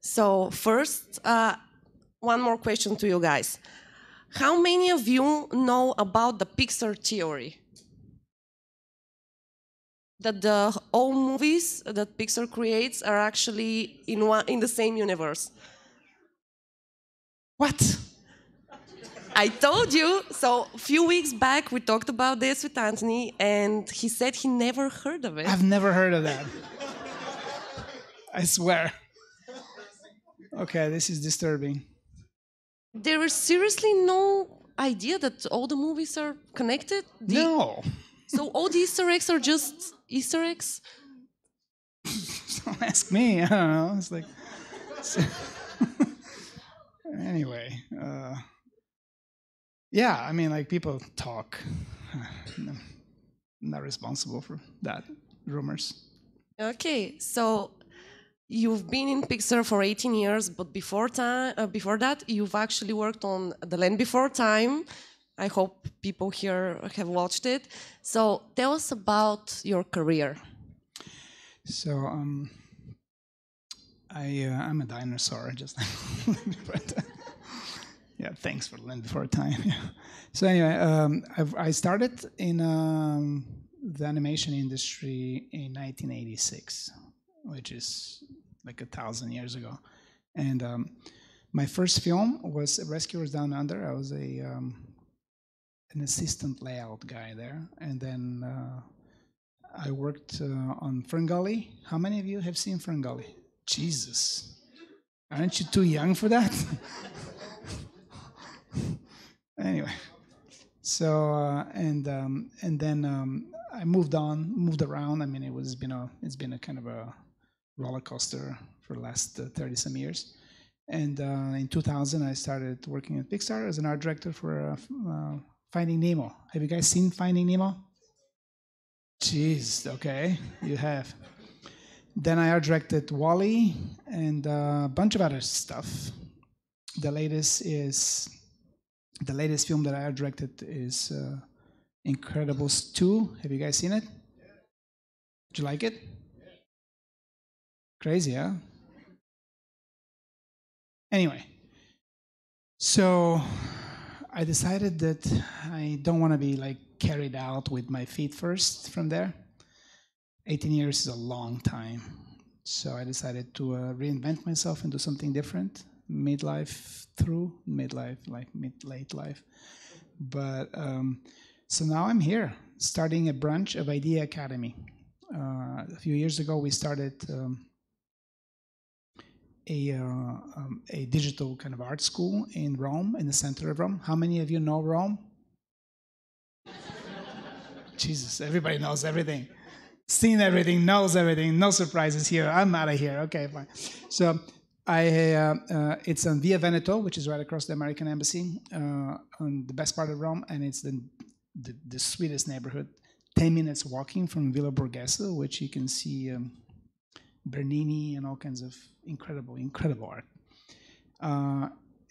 So first, one more question to you guys. How many of you know about the PIXAR theory? That all movies that PIXAR creates are actually in the same universe. What? I told you. So a few weeks back, we talked about this with Anthony, and he said he never heard of it. I've never heard of that. I swear. Okay, this is disturbing. There is seriously no idea that all the movies are connected? No. So all the Easter eggs are just Easter eggs? Don't ask me. I don't know. It's like... Anyway. Yeah, I mean, like, people talk. I'm not responsible for that. Rumors. Okay, so you've been in PIXAR for 18 years, but before that, you've actually worked on The Land Before Time. I hope people here have watched it. So tell us about your career. So I'm a dinosaur, just but, yeah. Thanks for Land Before Time. Yeah. So anyway, I started in the animation industry in 1986, which is like 1,000 years ago, and my first film was Rescuers Down Under. I was an assistant layout guy there, and then I worked on Ferngully. How many of you have seen Ferngully? Jesus, aren't you too young for that? Anyway, so and then I moved around. I mean, it's been a kind of a roller coaster for the last 30 some years. And in 2000, I started working at PIXAR as an art director for Finding Nemo. Have you guys seen Finding Nemo? Jeez, okay, you have. Then I art directed WALL-E and a bunch of other stuff. The latest film that I art directed is Incredibles 2. Have you guys seen it? Did you like it? Crazy, huh? Anyway, so I decided that I don't want to be like carried out with my feet first from there. 18 years is a long time. So I decided to reinvent myself and do something different, late life. But so now I'm here, starting a branch of Idea Academy. A few years ago, we started a digital kind of art school in Rome, in the center of Rome. How many of you know Rome? Jesus, everybody knows everything. Seen everything, knows everything, no surprises here. I'm out of here. Okay, fine. So it's on Via Veneto, which is right across the American Embassy, on the best part of Rome, and it's the sweetest neighborhood. 10 minutes walking from Villa Borghese, which you can see Bernini and all kinds of incredible art.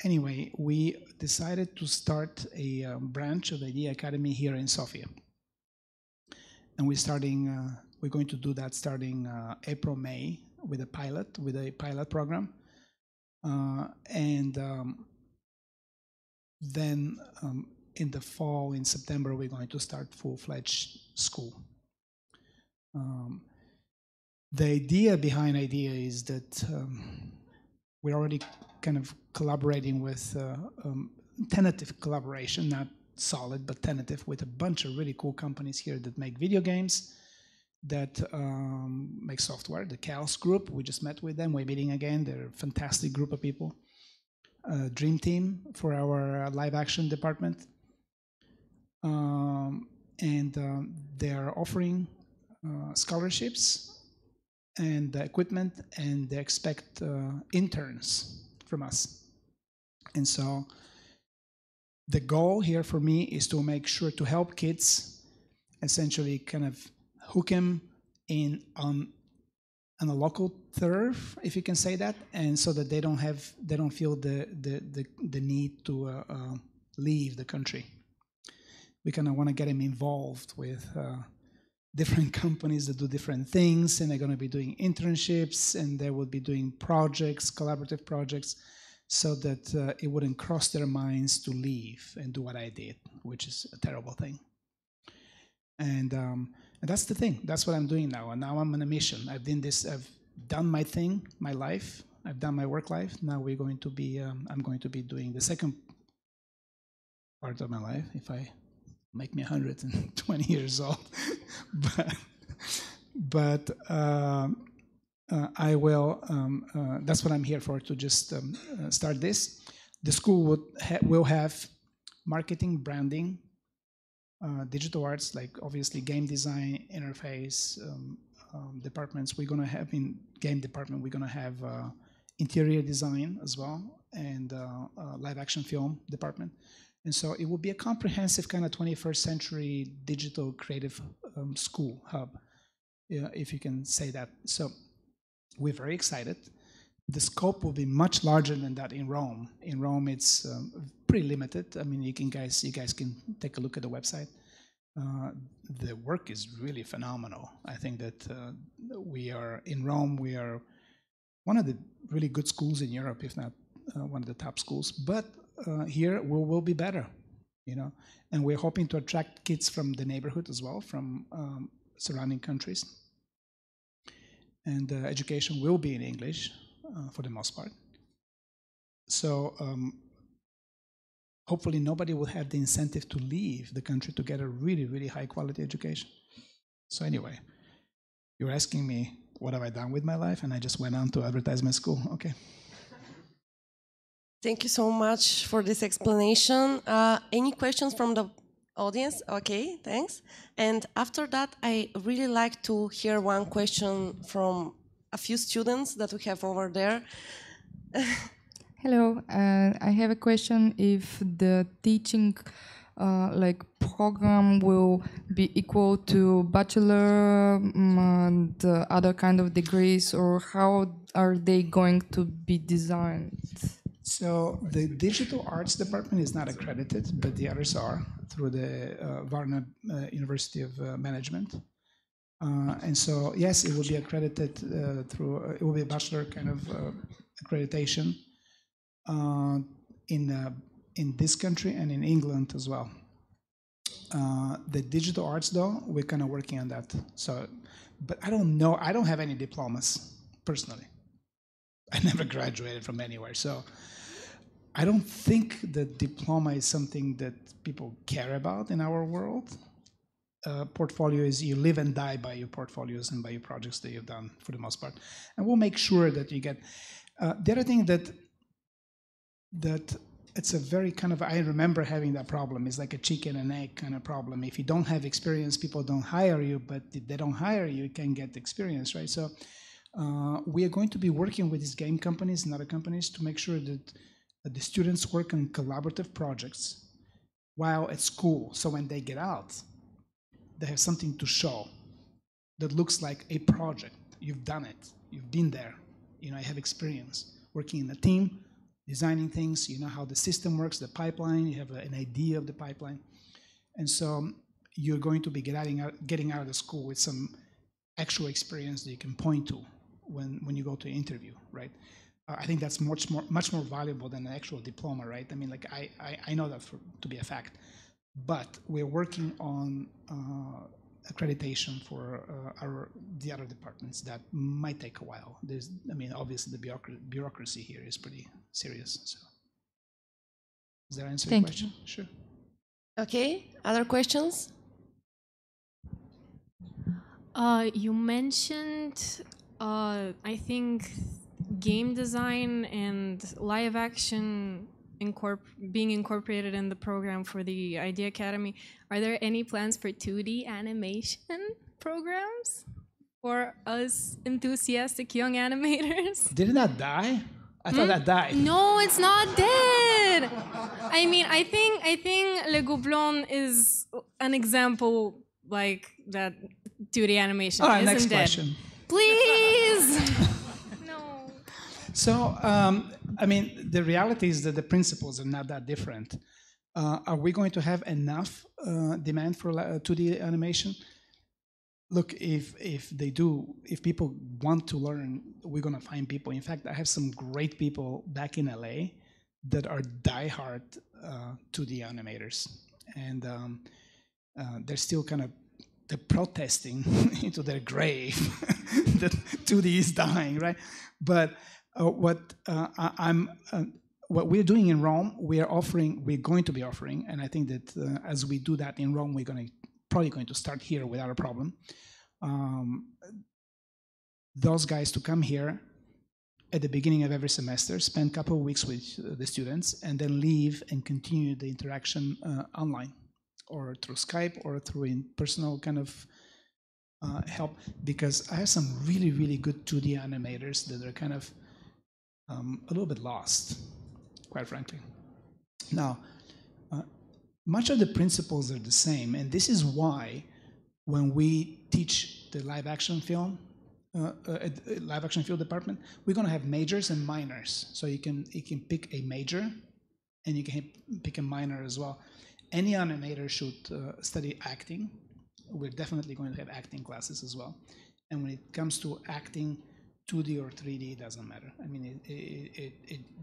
Anyway, we decided to start a branch of the Idea Academy here in Sofia. And we're going to do that starting April, May with a pilot program. And then in the fall, in September, we're going to start full-fledged school. The idea behind Idea is that we're already kind of collaborating with tentative collaboration, not solid, but tentative, with a bunch of really cool companies here that make video games, that make software. The Chaos Group, we just met with them. We're meeting again. They're a fantastic group of people. Dream Team for our live action department. And they're offering scholarships and equipment, and they expect interns from us. And so the goal here for me is to make sure to help kids essentially kind of hook them in on a local turf, if you can say that, and so that they don't feel the need to leave the country. We kind of want to get them involved with different companies that do different things, and they're going to be doing internships, and they will be doing projects, collaborative projects, so that it wouldn't cross their minds to leave and do what I did, which is a terrible thing. And that's the thing. That's what I'm doing now. And now I'm on a mission. I've done my thing, my life. I've done my work life. Now we're going to be. I'm going to be doing the second part of my life. If I make me 120 years old, but I will. That's what I'm here for. To just start this. The school will have marketing, branding, digital arts, like obviously game design, interface departments. We're going to have in game department. We're going to have interior design as well, and live action film department. And so it will be a comprehensive kind of 21st century digital creative school hub, if you can say that. So we're very excited. The scope will be much larger than that in Rome. In Rome, it's pretty limited. I mean, you guys can take a look at the website. The work is really phenomenal. I think that we are in Rome. We are one of the really good schools in Europe, if not one of the top schools. But here we will be better, you know. And we're hoping to attract kids from the neighborhood as well, from surrounding countries. And education will be in English for the most part. So hopefully nobody will have the incentive to leave the country to get a really, really high quality education. So anyway, you're asking me what have I done with my life, and I just went on to advertise my school. Okay. Thank you so much for this explanation. Any questions from the audience? Okay, thanks. And after that, I really like to hear one question from a few students that we have over there. Hello, I have a question. If the teaching program will be equal to Bachelor and other kind of degrees, or how are they going to be designed? So the digital arts department is not accredited, but the others are through the Varna University of Management. And so, yes, it will be accredited through, it will be a bachelor kind of accreditation in this country and in England as well. The digital arts, though, we're kind of working on that. So, but I don't know, I don't have any diplomas, personally. I never graduated from anywhere, so I don't think that diploma is something that people care about in our world. Portfolio is you live and die by your portfolios and by your projects that you've done for the most part. And we'll make sure that you get... the other thing that it's a very kind of, I remember having that problem, it's like a chicken and egg kind of problem. If you don't have experience, people don't hire you, but if they don't hire you, you can get experience, right? So we are going to be working with these game companies and other companies to make sure that the students work on collaborative projects while at school. So when they get out, they have something to show that looks like a project. You've done it. You've been there. You know, I have experience working in a team, designing things. You know how the system works, the pipeline. You have an idea of the pipeline. And so you're going to be getting out of the school with some actual experience that you can point to when you go to an interview, right? I think that's much more valuable than an actual diploma, right? I mean, like I know that to be a fact, but we're working on accreditation for the other departments. That might take a while. I mean, obviously the bureaucracy here is pretty serious. So, does that answer your question? Sure. Okay. Other questions? You mentioned, I think, game design and live action being incorporated in the program for the Idea Academy. Are there any plans for 2D animation programs for us enthusiastic young animators? Didn't that die? I thought that died. No, it's not dead. I mean, I think Le Goublon is an example like that 2D animation isn't next dead. Question. Please. No. So, I mean, the reality is that the principles are not that different. Are we going to have enough demand for 2D animation? look, if people want to learn, we're gonna find people. In fact, I have some great people back in LA that are diehard 2D animators, and they're still they're protesting into their grave that 2D is dying, right? But what we're doing in Rome, we're going to be offering, and I think that as we do that in Rome, we're probably going to start here without a problem. Those guys to come here at the beginning of every semester, spend a couple of weeks with the students, and then leave and continue the interaction online, or through Skype, or through personal help, because I have some really, really good 2D animators that are a little bit lost, quite frankly. Now, much of the principles are the same, and this is why when we teach the live action film, live action field department, we're going to have majors and minors. So you can pick a major, and you can pick a minor as well. Any animator should study acting. We're definitely going to have acting classes as well. And when it comes to acting, 2D or 3D, it doesn't matter. I mean,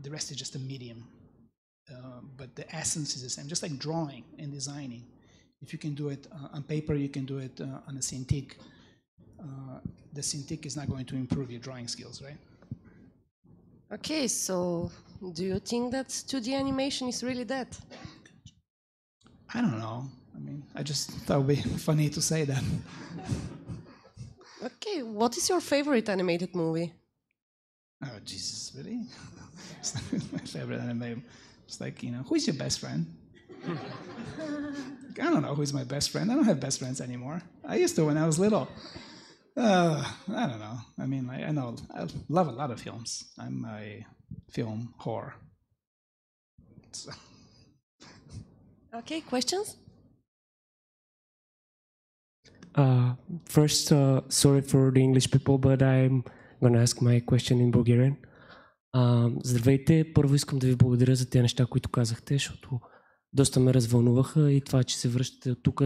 the rest is just a medium. But the essence is the same, just like drawing and designing. If you can do it on paper, you can do it on a Cintiq. The Cintiq is not going to improve your drawing skills, right? Okay, so do you think that 2D animation is really dead? I don't know. I mean, I just thought it would be funny to say that. Okay, what is your favorite animated movie? Oh, Jesus, really? It's not my favorite anime. It's like, who's your best friend? I don't know who's my best friend. I don't have best friends anymore. I used to when I was little. I don't know. I mean, I love a lot of films. I'm a film whore. So. Okay, questions? First, sorry for the English people, but I'm gonna ask my question in Bulgarian. Здравейте, първо искам да ви благодаря за тези неща, които казахте, защото доста ме развълнуваха и това, че се връщате тук,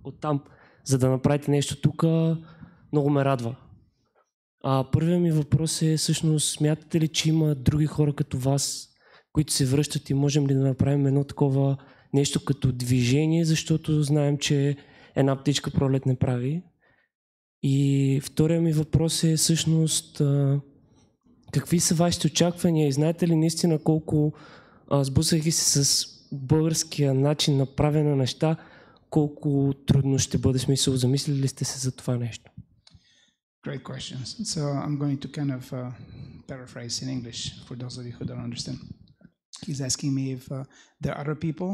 оттам, за да направите нещо тук, много ме радва. Първият ми въпрос е, всъщност, смятате ли, че има други хора като вас, които се връщат и можем ли да направим едно такова нещо като движение, защото знаем, че една птичка пролет не прави. И вторият ми въпрос е, всъщност, какви са вашите очаквания и знаете ли наистина колко, сблъскайки се с българския начин на правене на неща, колко трудно ще бъде, смисъл, замислили ли сте се за това нещо? Great questions. So I'm going to paraphrase in English for those of you who don't understand. He's asking me if there are other people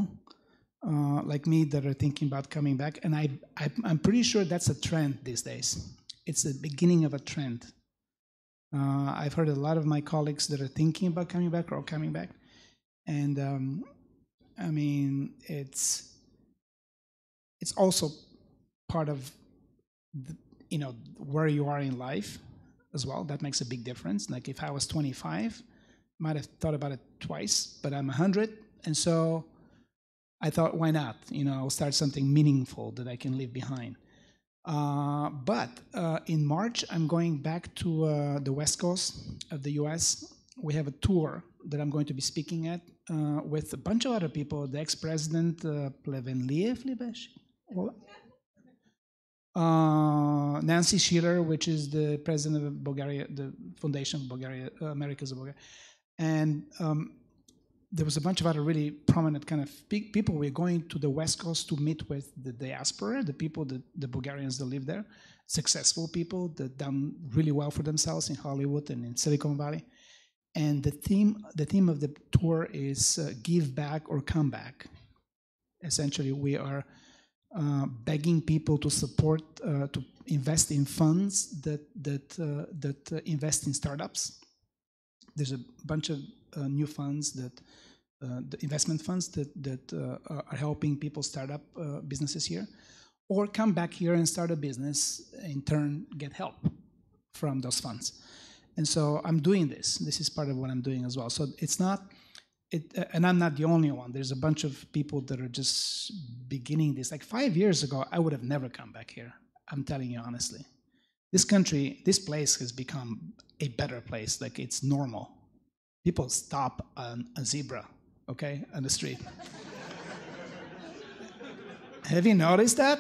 like me that are thinking about coming back, and I'm pretty sure that's a trend these days. It's the beginning of a trend. I've heard a lot of my colleagues that are thinking about coming back or coming back, and I mean, it's also part of where you are in life as well. That makes a big difference. Like if I was 25, might have thought about it twice, but I'm 100, and so I thought, why not? I'll start something meaningful that I can leave behind. But in March, I'm going back to the West Coast of the US. We have a tour that I'm going to be speaking at with a bunch of other people, the ex-president Plevenliev, Nancy Schiller, which is the president of Bulgaria, the foundation of Bulgaria, Americas of Bulgaria. And there was a bunch of other really prominent kind of people. We're going to the West Coast to meet with the diaspora, the people, the Bulgarians that live there, successful people that done really well for themselves in Hollywood and in Silicon Valley. And the theme of the tour is give back or come back. Essentially, we are begging people to support, to invest in funds that invest in startups. There's a bunch of new funds the investment funds that are helping people start up businesses here, or come back here and start a business, in turn get help from those funds. And so I'm doing this. This is part of what I'm doing as well. So it's not, and I'm not the only one. There's a bunch of people that are just beginning this. Like 5 years ago, I would have never come back here. I'm telling you honestly. This country, this place has become a better place. Like, it's normal. People stop on a zebra, okay, on the street. Have you noticed that?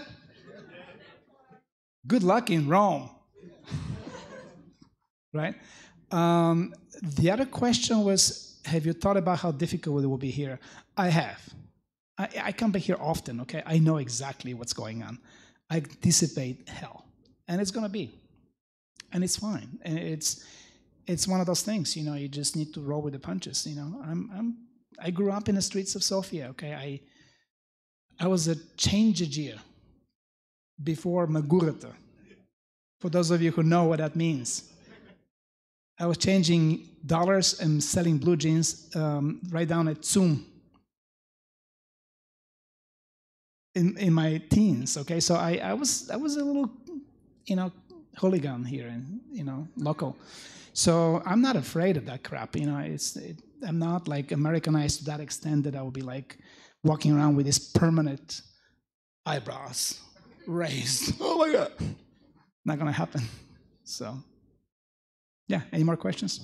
Good luck in Rome. Right? The other question was, have you thought about how difficult it will be here? I have. I come back here often, okay? I know exactly what's going on. I anticipate hell, and it's going to be. And it's fine. And it's one of those things, you know, you just need to roll with the punches, you know. I grew up in the streets of Sofia, okay? I was a changeager before Moderator. For those of you who know what that means. I was changing dollars and selling blue jeans right down at Zoom in my teens, okay? So I was a little, you know, hooligan here and, you know, local. So I'm not afraid of that crap, you know. I'm not like Americanized to that extent that I would be like walking around with these permanent eyebrows raised. Oh my God. Not gonna happen. So, yeah, any more questions?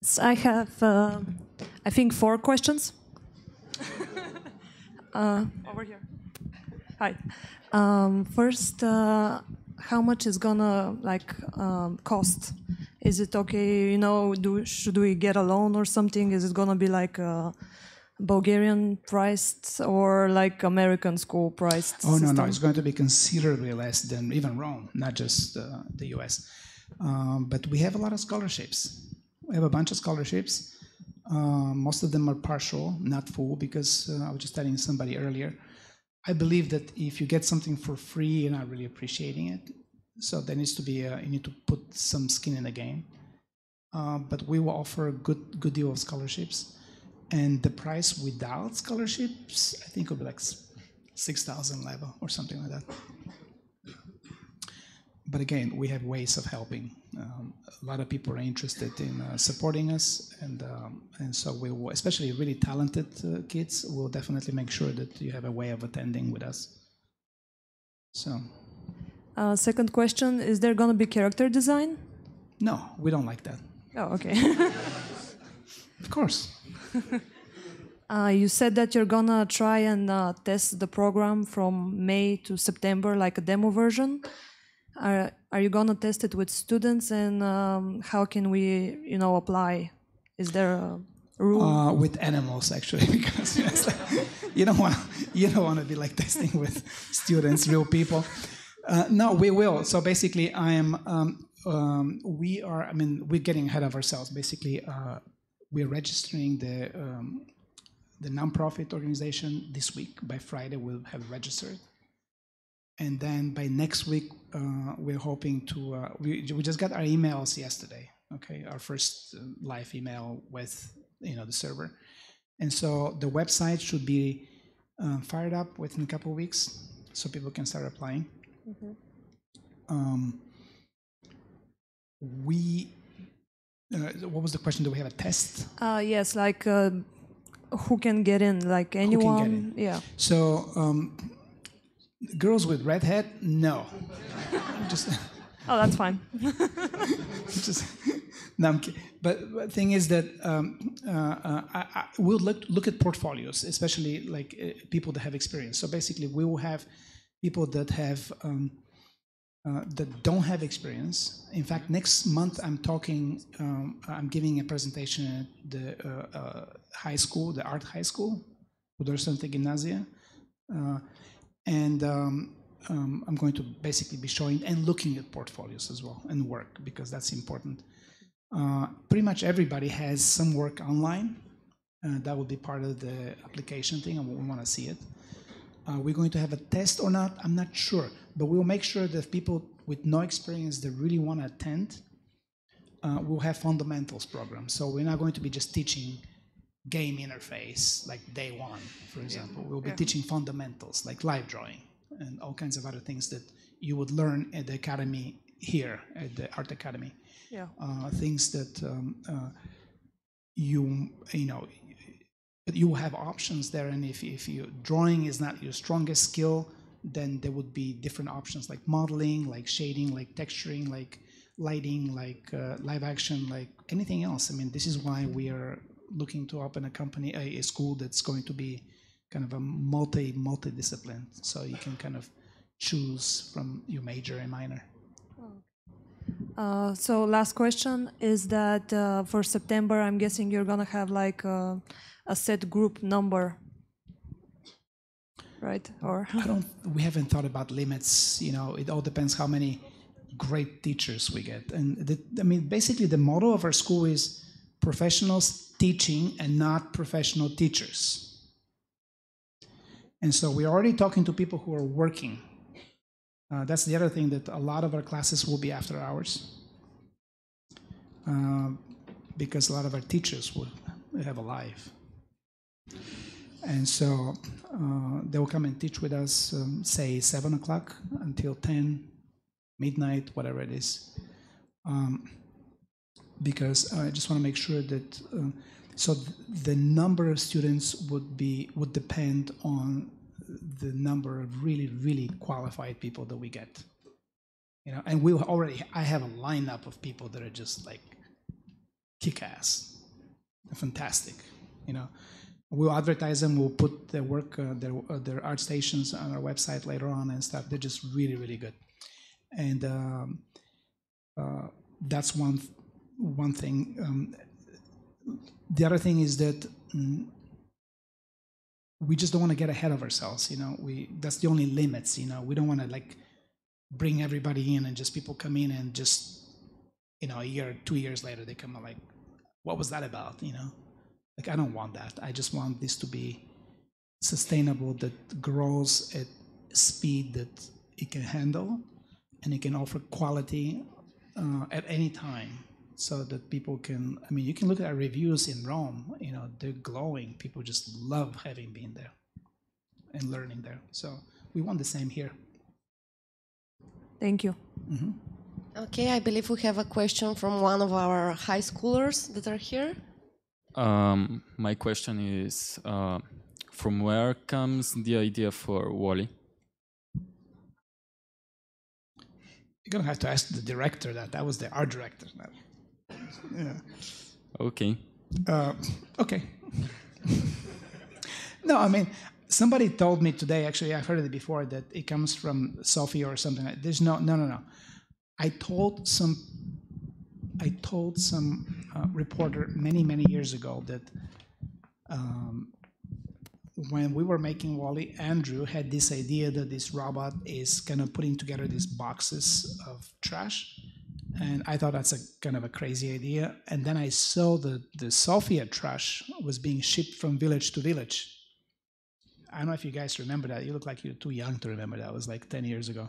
So I have, I think, 4 questions. Over here. Hi. First, how much is gonna cost? Is it okay? You know, should we get a loan or something? Is it gonna be like Bulgarian priced or like American school priced? Oh system? no, it's going to be considerably less than even Rome, not just the U.S. But we have a lot of scholarships. We have a bunch of scholarships. Most of them are partial, not full, because I was just telling somebody earlier. I believe that if you get something for free, you're not really appreciating it. So there needs to be you need to put some skin in the game. But we will offer a good deal of scholarships, and the price without scholarships, I think, will be like 6,000 level or something like that. But again, we have ways of helping. A lot of people are interested in supporting us, and so we will, especially really talented kids, will definitely make sure that you have a way of attending with us. So. Second question, is there going to be character design? No, we don't like that. Oh, okay. Of course. You said that you're going to try and test the program from May to September, like a demo version. Are you going to test it with students, and how can we, you know, apply? Is there a rule? With animals, actually, because you don't want to be like testing with students, real people. No, we will. So basically, we're getting ahead of ourselves. Basically, we're registering the nonprofit organization this week. By Friday, we'll have registered. And then by next week, we're hoping to, we just got our emails yesterday, okay? Our first live email with, you know, the server. And so the website should be fired up within a couple of weeks so people can start applying. Mm-hmm. What was the question? Do we have a test? Yes, like who can get in? Like anyone? Who can get in? Yeah. So girls with red hair, no. Oh, that's fine. No, I'm kidding. But the thing is that we'll look at portfolios, especially like people that have experience. So basically, we will have people that have that don't have experience. In fact, next month I'm giving a presentation at the high school, the art high school, Hudorstveната gymnasia, and I'm going to basically be showing and looking at portfolios as well and work, because that's important. Pretty much everybody has some work online. That will be part of the application thing, and we want to see it. We're going to have a test or not, I'm not sure, but we'll make sure that people with no experience that really want to attend, we'll have fundamentals program. So we're not going to be just teaching game interface like day one, for example. We'll be teaching fundamentals like live drawing and all kinds of other things that you would learn at the academy here, at the Art Academy. Yeah. Things that you know, but you have options there, and if drawing is not your strongest skill, then there would be different options like modeling, like shading, like texturing, like lighting, like live action, like anything else. I mean, this is why we are looking to open a company, a school that's going to be kind of a multi-discipline, so you can kind of choose from your major and minor. So last question is that for September, I'm guessing you're gonna have like a set group number, right? Or we haven't thought about limits. You know, it all depends how many great teachers we get. And I mean, basically the motto of our school is professionals teaching and not professional teachers. And so we're already talking to people who are working. That's the other thing, that a lot of our classes will be after hours, because a lot of our teachers would have a life. And so they will come and teach with us, say 7 o'clock until 10, midnight, whatever it is. Because I just want to make sure that, so the number of students would depend on the number of really, really qualified people that we get. You know, and I have a lineup of people that are just like kick-ass, fantastic. You know, we'll advertise them. We'll put their work, their art stations on our website later on and stuff. They're just really, really good. And that's one thing. The other thing is that we just don't want to get ahead of ourselves. You know, that's the only limits. You know, we don't want to like bring everybody in and just people come in and just, you know, a year, 2 years later they come out like, what was that about? You know, like I don't want that. I just want this to be sustainable, that grows at speed that it can handle, and it can offer quality at any time, so that people can, I mean, you can look at our reviews in Rome, you know, they're glowing. People just love having been there and learning there. So we want the same here. Thank you. Mm-hmm. Okay, I believe we have a question from one of our high schoolers that are here. My question is, from where comes the idea for WALL-E? You're going to have to ask the director that. That was the art director. Yeah. Okay. Okay. No, I mean, somebody told me today, actually, I've heard it before, that it comes from Sofia or something. There's no. I told some reporter many years ago that when we were making WALL-E, Andrew had this idea that this robot is kind of putting together these boxes of trash. And I thought that's a kind of a crazy idea. And then I saw that the Sofia trash was being shipped from village to village. I don't know if you guys remember that. You look like you're too young to remember that. It was like 10 years ago.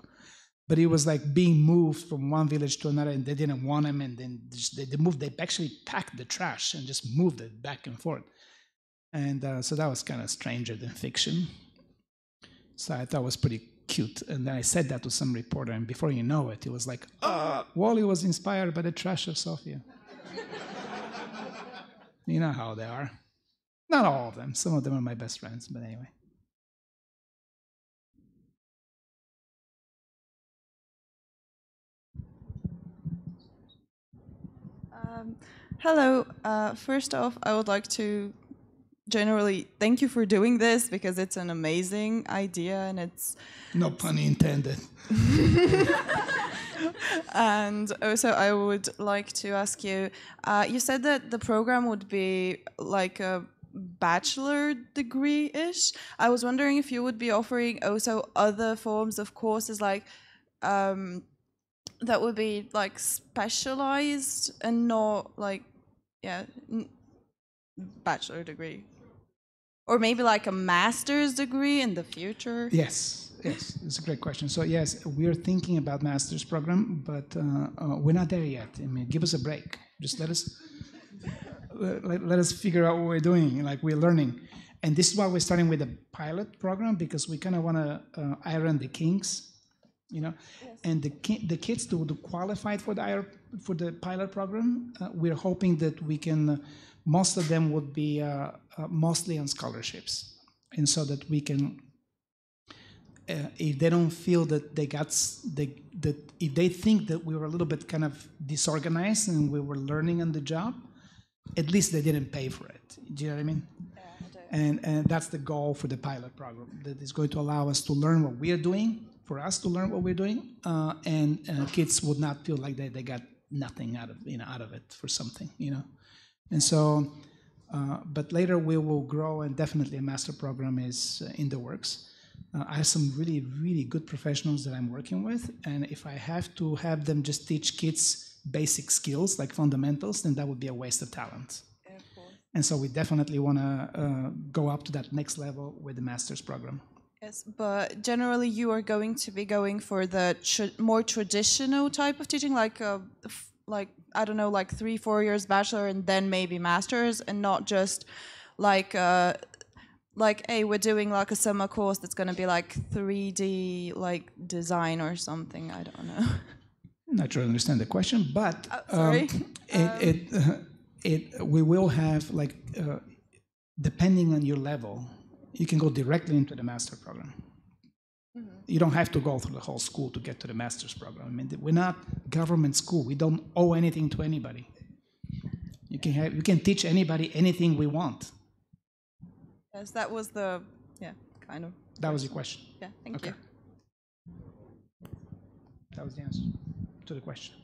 But it was like being moved from one village to another, and they didn't want them, and then they actually packed the trash and just moved it back and forth. And so that was kind of stranger than fiction. So I thought it was pretty cute. And then I said that to some reporter, and before you know it, it was like, WALL-E was inspired by the trash of Sofia. You know how they are. Not all of them. Some of them are my best friends, but anyway. Hello. First off, I would like to generally thank you for doing this, because it's an amazing idea, and it's... No pun intended. And also, I would like to ask you, you said that the program would be like a bachelor degree-ish. I was wondering if you would be offering also other forms of courses, like that would be like specialized and not like, bachelor degree. Or maybe like a master's degree in the future? Yes, it's a great question. So yes, we're thinking about master's program, but we're not there yet. I mean, give us a break. Just let us figure out what we're doing, like we're learning. And this is why we're starting with a pilot program, because we kind of want to iron the kinks, you know. Yes. And the kids to qualify for the pilot program, we're hoping that we can, most of them would be mostly on scholarships, and so that we can if they don't feel that they got that if they think that we were a little bit kind of disorganized and we were learning on the job, at least they didn't pay for it. Do you know what I mean? And that's the goal for the pilot program, that is going to allow us to learn what we are doing, for us to learn what we're doing, and kids would not feel like they got nothing out of it for something, And so, but later we will grow, and definitely a master program is in the works. I have some really, really good professionals that I'm working with, and if I have to have them just teach kids basic skills like fundamentals, then that would be a waste of talent. And so we definitely want to go up to that next level with the master's program. Yes, but generally you are going to be going for the more traditional type of teaching, like I don't know, like 3-4 years bachelor and then maybe masters, and not just like hey, we're doing like a summer course that's going to be like 3D like design or something. I don't know. I'm not sure I understand the question, but sorry. We will have, like, depending on your level, you can go directly into the master program. You don't have to go through the whole school to get to the master's program. I mean, we're not government school. We don't owe anything to anybody. You can teach anybody anything we want. Yes, that was kind of. That was your question? Yeah, thank you. That was the answer to the question.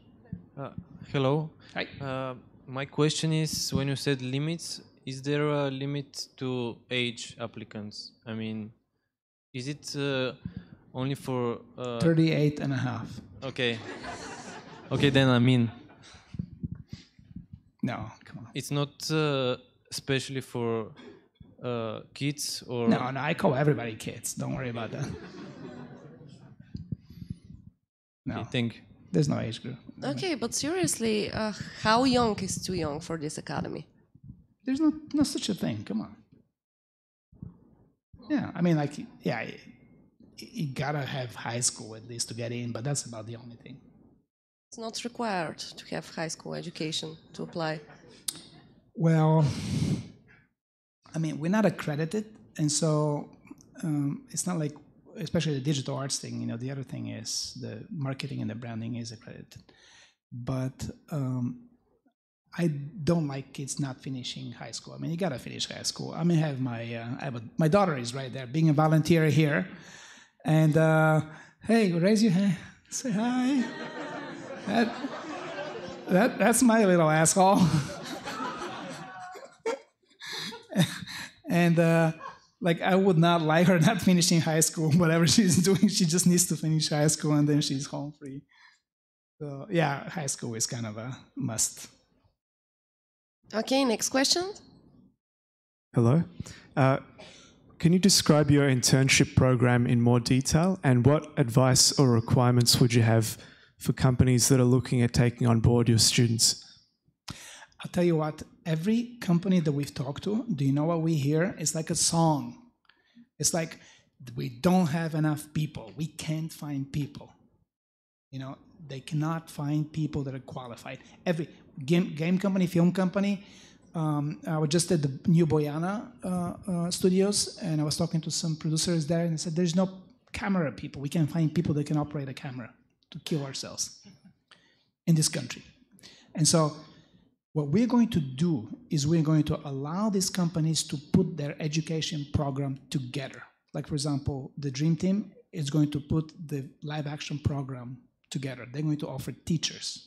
Hello. Hi. My question is, when you said limits, is there a limit to age applicants? I mean, is it only for... 38 and a half. Okay. Okay, then I mean... No, come on. It's not especially for kids or... No, I call everybody kids. Don't worry about that. No. Okay, thank you. There's no age group. Okay, but seriously, how young is too young for this academy? There's no such a thing. Come on. Yeah, I mean, like, yeah, you gotta have high school at least to get in, but that's about the only thing. It's not required to have high school education to apply. Well, I mean, we're not accredited, and so it's not like, especially the digital arts thing, the other thing is the marketing and the branding is accredited. But I don't like kids not finishing high school. I mean, you gotta finish high school. I mean, I have my daughter is right there, being a volunteer here. And hey, raise your hand, say hi. That's my little asshole. And like, I would not like her not finishing high school. Whatever she's doing, she just needs to finish high school and then she's home free. So yeah, high school is kind of a must. Okay, next question. Hello. Can you describe your internship program in more detail, and what advice or requirements would you have for companies that are looking at taking on board your students? I'll tell you what, every company that we've talked to, do you know what we hear? It's like a song. It's like, we don't have enough people. We can't find people. They cannot find people that are qualified. Every game company, film company, I was just at the new Bojana studios, and I was talking to some producers there, and they said, there's no camera people. We can't find people that can operate a camera to kill ourselves in this country. And so what we're going to do is we're going to allow these companies to put their education program together. Like, for example, the Dream Team is going to put the live action program together. They're going to offer teachers.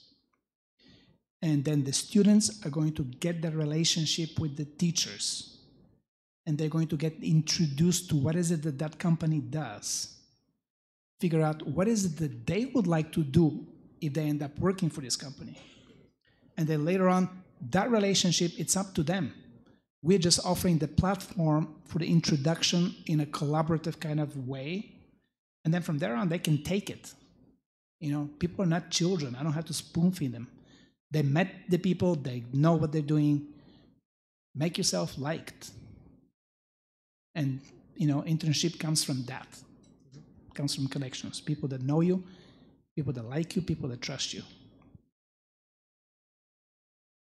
And then the students are going to get their relationship with the teachers. And they're going to get introduced to what is it that that company does. Figure out what is it that they would like to do if they end up working for this company. And then later on, that relationship, it's up to them. We're just offering the platform for the introduction in a collaborative kind of way. And then from there on, they can take it. People are not children. I don't have to spoon feed them. They met the people. They know what they're doing. Make yourself liked. And, internship comes from that. It comes from connections. People that know you, people that like you, people that trust you.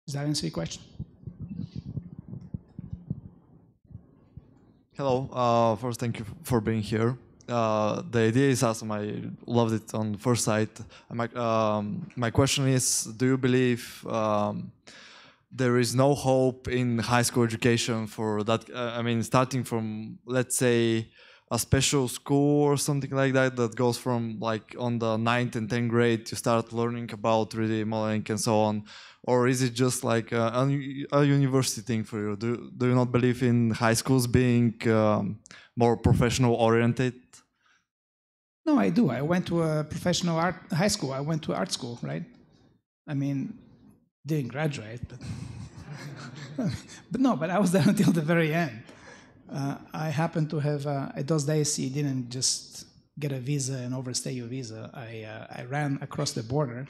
Does that answer your question? Hello. First, thank you for being here. the idea is awesome. I loved it on first sight. My question is, do you believe there is no hope in high school education for that? I mean, starting from, let's say, a special school or something like that, that goes from like on the 9th and 10th grade to start learning about 3D modeling and so on. Or is it just like a university thing for you? Do you not believe in high schools being more professional oriented? No, I do. I went to a professional art high school. I went to art school, right? I mean, didn't graduate, but I was there until the very end. I happened to have, at those days, you didn't just get a visa and overstay your visa. I ran across the border.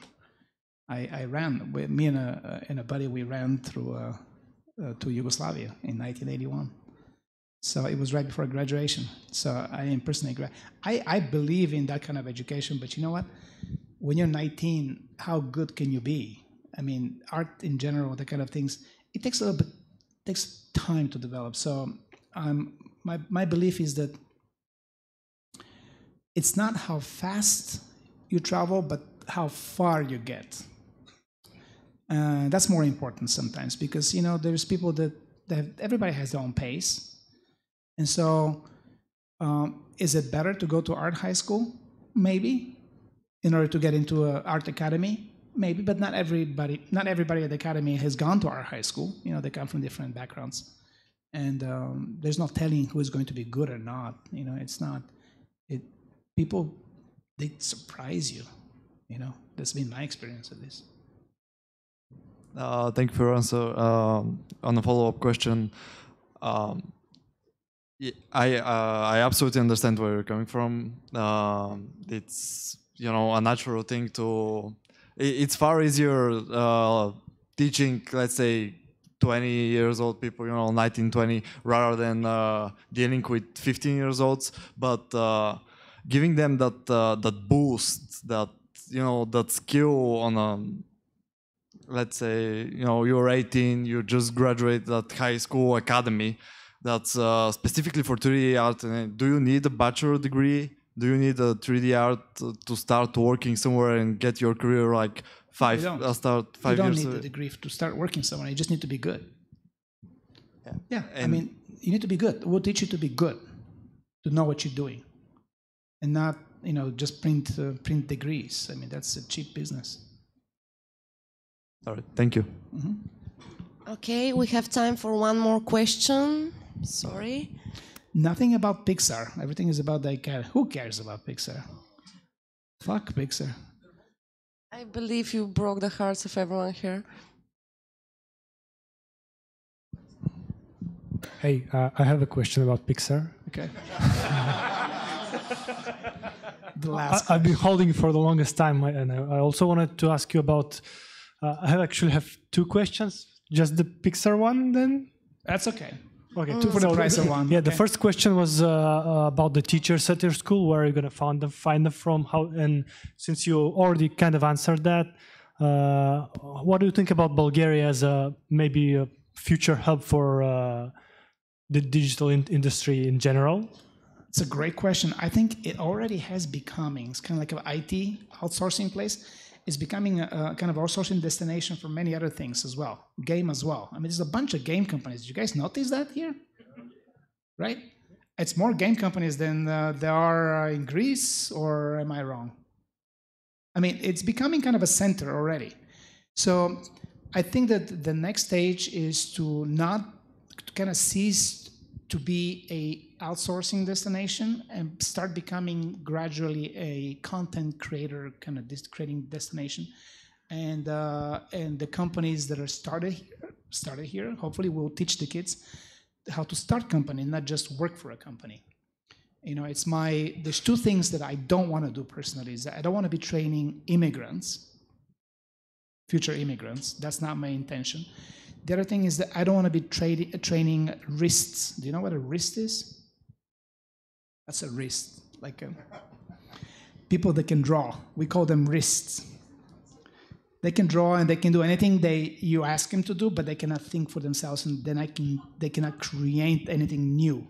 I ran, with me and a buddy, we ran through to Yugoslavia in 1981. So it was right before graduation. So I impersonated. I believe in that kind of education, but you know what? When you're 19, how good can you be? I mean, art in general, that kind of things, it takes a little bit, takes time to develop. So my belief is that it's not how fast you travel, but how far you get. That's more important sometimes, because you know there's people that everybody has their own pace. And so, is it better to go to art high school? Maybe, in order to get into an art academy? Maybe, but not everybody at the academy has gone to art high school. You know, they come from different backgrounds. And there's no telling who is going to be good or not. You know, it's not, people, they surprise you. You know, that's been my experience at least. Thank you for your answer. On a follow-up question, I absolutely understand where you're coming from. It's, you know, a natural thing to. It's far easier teaching, let's say, 20 years old people, you know, 19, 20, rather than dealing with 15 years olds. But giving them that boost, that, you know, that skill on a. Let's say, you know, you're 18, you just graduated at high school academy that's specifically for 3D art. Do you need a bachelor degree? Do you need a 3D art to start working somewhere and get your career like start 5 years? You don't need a degree to start working somewhere. You just need to be good. Yeah, I mean, you need to be good. We'll teach you to be good, to know what you're doing, and not, you know, just print degrees. I mean, that's a cheap business. All right, thank you. Mm-hmm. Okay, we have time for one more question. Sorry. Nothing about PIXAR. Everything is about the academy. Who cares about PIXAR? Fuck PIXAR. I believe you broke the hearts of everyone here. Hey, I have a question about PIXAR. Okay. I've been holding it for the longest time, and I also wanted to ask you about. I actually have two questions. Just the PIXAR one, then? That's okay. Okay, two for the price of one. Yeah, okay. The first question was about the teachers at your school. Where are you going to find them from? How? And since you already kind of answered that, what do you think about Bulgaria as maybe a future hub for the digital industry in general? It's a great question. I think it already has becoming. It's kind of like an IT outsourcing place. It's becoming a kind of outsourcing destination for many other things as well. Game as well. I mean, there's a bunch of game companies. Did you guys notice that here? Right? It's more game companies than there are in Greece, or am I wrong? I mean, it's becoming kind of a center already. So I think that the next stage is to kind of cease to be a outsourcing destination and start becoming gradually a content creator kind of creating destination, and the companies that are started here hopefully will teach the kids how to start company, not just work for a company. You know, there's two things that I don't want to do personally. Is that I don't want to be training future immigrants. That's not my intention. The other thing is that I don't want to be training wrists. Do you know what a wrist is? That's a wrist, like people that can draw. We call them wrists. They can draw and they can do anything you ask them to do, but they cannot think for themselves, and then they cannot create anything new.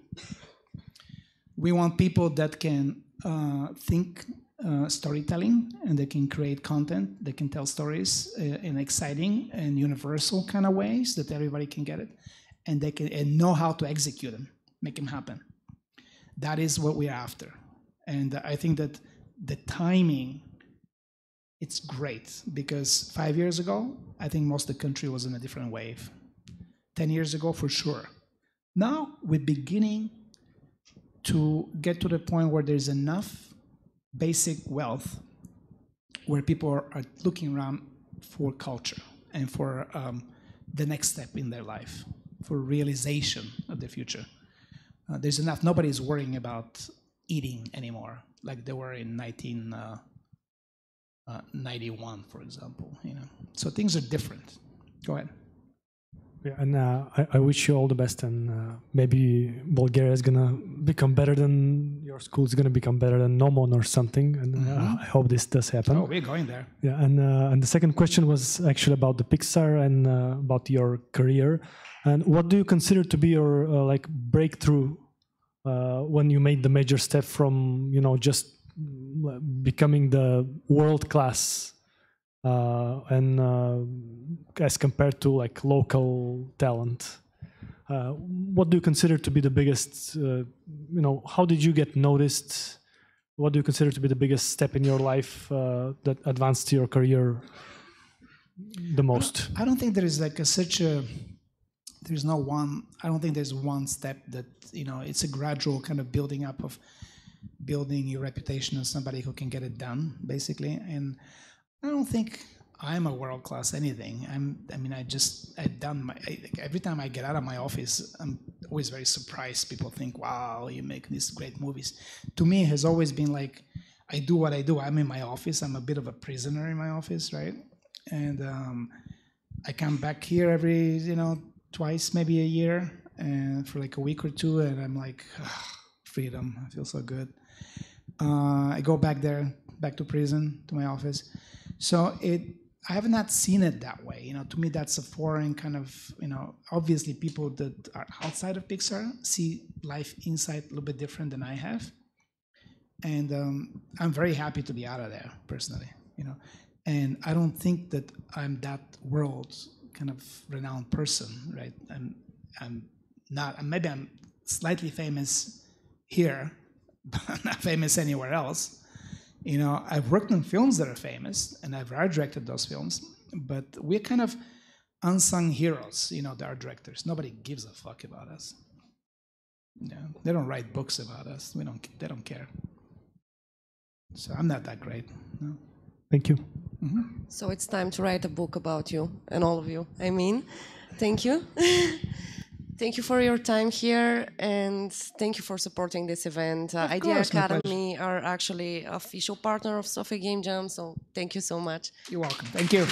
We want people that can think storytelling, and they can create content, they can tell stories in exciting and universal kind of ways that everybody can get it, and they can know how to execute them, make them happen. That is what we're after. And I think that the timing, it's great, because 5 years ago, I think most of the country was in a different wave. 10 years ago, for sure. Now, we're beginning to get to the point where there's enough basic wealth where people are looking around for culture and for the next step in their life, for realization of the future. There's enough. Nobody's worrying about eating anymore like they were in 1991, for example. So things are different. Go ahead. Yeah, and I wish you all the best, and maybe Bulgaria is gonna become better than your school is gonna become better than Nomon or something, and I hope this does happen. Oh, we're going there. Yeah, and the second question was actually about the PIXAR and about your career, and what do you consider to be your like breakthrough when you made the major step from just becoming the world class and as compared to like local talent? What do you consider to be the biggest, how did you get noticed? What do you consider to be the biggest step in your life that advanced your career the most? I don't think there is like there's no one, I don't think there's one step that, it's a gradual kind of building up of building your reputation as somebody who can get it done, basically. And I don't think I'm a world-class anything. Every time I get out of my office, I'm always very surprised. People think, wow, you make these great movies. To me, it has always been like, I do what I do. I'm in my office. I'm a bit of a prisoner in my office, right? And I come back here every, twice, maybe a year, and for like a week or two, and I'm like, freedom, I feel so good. I go back there, back to prison, to my office. So I have not seen it that way. To me, that's a foreign kind of, obviously people that are outside of PIXAR see life inside a little bit different than I have. And I'm very happy to be out of there, personally, And I don't think that I'm that world kind of renowned person, right? I'm not, maybe I'm slightly famous here, but I'm not famous anywhere else. I've worked on films that are famous, and I've art directed those films, but we're kind of unsung heroes, the art directors. Nobody gives a fuck about us. They don't write books about us. They don't care. So I'm not that great. No. Thank you. Mm-hmm. So it's time to write a book about you and all of you. Thank you. Thank you for your time here, and thank you for supporting this event. Idea Academy are actually official partner of Sofia Game Jam, so thank you so much. You're welcome. Thank you.